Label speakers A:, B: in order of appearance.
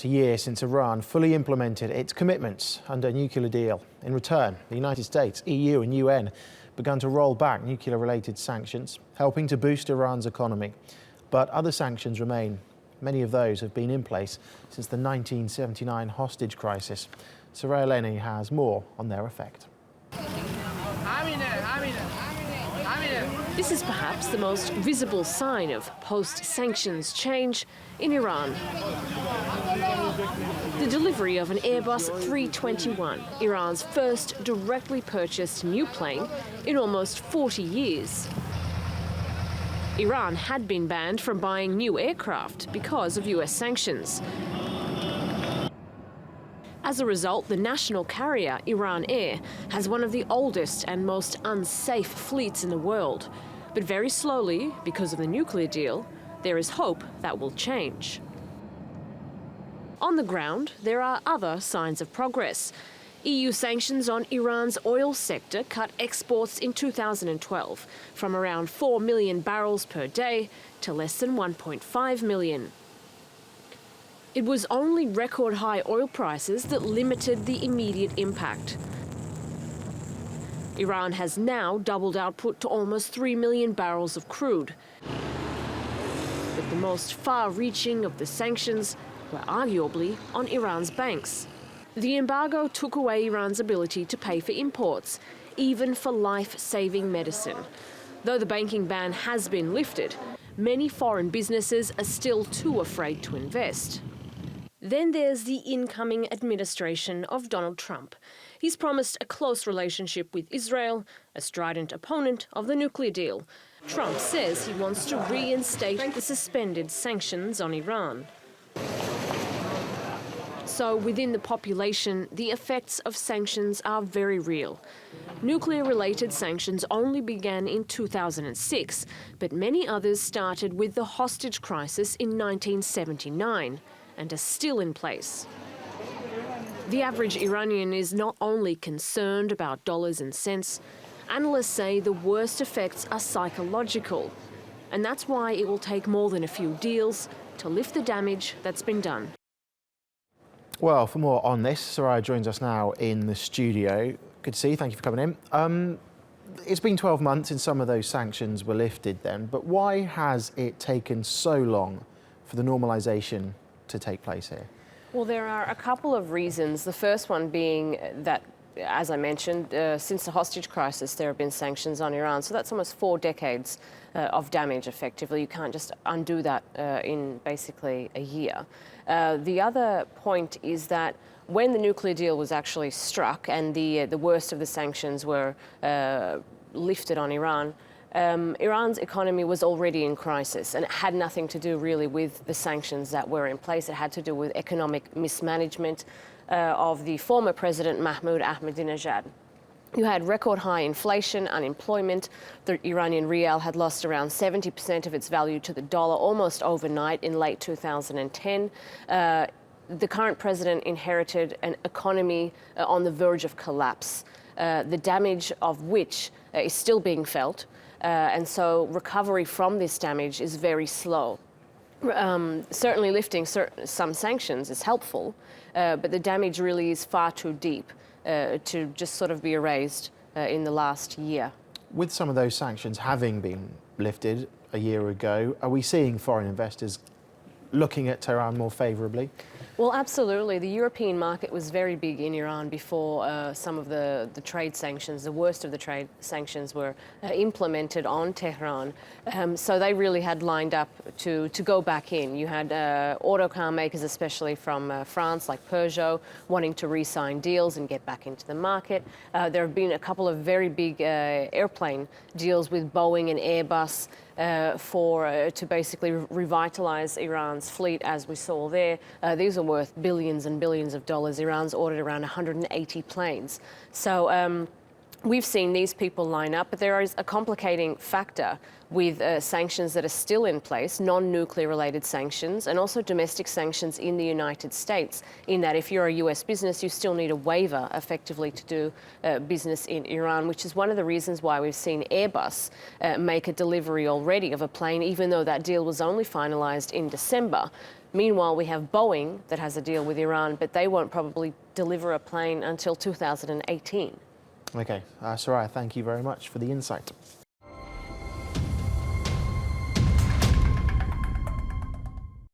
A: It's a year since Iran fully implemented its commitments under a nuclear deal. In return, the United States, EU and UN began to roll back nuclear-related sanctions, helping to boost Iran's economy. But other sanctions remain. Many of those have been in place since the 1979 hostage crisis. Soraya Lennie has more on their effect.
B: This is perhaps the most visible sign of post-sanctions change in Iran. The delivery of an Airbus 321, Iran's first directly purchased new plane in almost 40 years. Iran had been banned from buying new aircraft because of US sanctions. As a result, the national carrier, Iran Air, has one of the oldest and most unsafe fleets in the world. But very slowly, because of the nuclear deal, there is hope that will change. On the ground, there are other signs of progress. EU sanctions on Iran's oil sector cut exports in 2012 from around 4 million barrels per day to less than 1.5 million. It was only record high oil prices that limited the immediate impact. Iran has now doubled output to almost 3 million barrels of crude. But the most far-reaching of the sanctions were arguably on Iran's banks. The embargo took away Iran's ability to pay for imports, even for life-saving medicine. Though the banking ban has been lifted, many foreign businesses are still too afraid to invest. Then there's the incoming administration of Donald Trump. He's promised a close relationship with Israel, a strident opponent of the nuclear deal. Trump says he wants to reinstate the suspended sanctions on Iran. So within the population, the effects of sanctions are very real. Nuclear-related sanctions only began in 2006, but many others started with the hostage crisis in 1979. And are still in place. The average Iranian is not only concerned about dollars and cents, analysts say the worst effects are psychological. And that's why it will take more than a few deals to lift the damage that's been done.
A: Well, for more on this, Soraya joins us now in the studio. Good to see you, thank you for coming in. It's been 12 months since some of those sanctions were lifted then, but why has it taken so long for the normalisation to take place here?
B: Well, there are a couple of reasons. The first one being that, as I mentioned, since the hostage crisis, there have been sanctions on Iran. So that's almost 4 decades of damage, effectively. You can't just undo that in basically a year. The other point is that when the nuclear deal was actually struck and the worst of the sanctions were lifted on Iran, Iran's economy was already in crisis, and it had nothing to do really with the sanctions that were in place. It had to do with economic mismanagement of the former president Mahmoud Ahmadinejad. You had record high inflation, unemployment. The Iranian rial had lost around 70% of its value to the dollar almost overnight in late 2010. The current president inherited an economy on the verge of collapse, the damage of which is still being felt. And so recovery from this damage is very slow. Certainly lifting some sanctions is helpful, but the damage really is far too deep to just sort of be erased in the last year.
A: With some of those sanctions having been lifted a year ago, are we seeing foreign investors looking at Tehran more favourably?
B: Well, absolutely. The European market was very big in Iran before some of the trade sanctions, the worst of the trade sanctions, were implemented on Tehran. So they really had lined up to go back in. You had auto car makers, especially from France, like Peugeot, wanting to re-sign deals and get back into the market. There have been a couple of very big airplane deals with Boeing and Airbus to basically revitalize Iran's fleet, as we saw there. These are worth billions and billions of dollars. Iran's ordered around 180 planes. So we've seen these people line up, but there is a complicating factor with sanctions that are still in place, non-nuclear related sanctions, and also domestic sanctions in the United States, in that if you're a US business, you still need a waiver effectively to do business in Iran, which is one of the reasons why we've seen Airbus make a delivery already of a plane, even though that deal was only finalized in December. Meanwhile, we have Boeing that has a deal with Iran, but they won't probably deliver a plane until 2018.
A: OK, Soraya, thank you very much for the insight.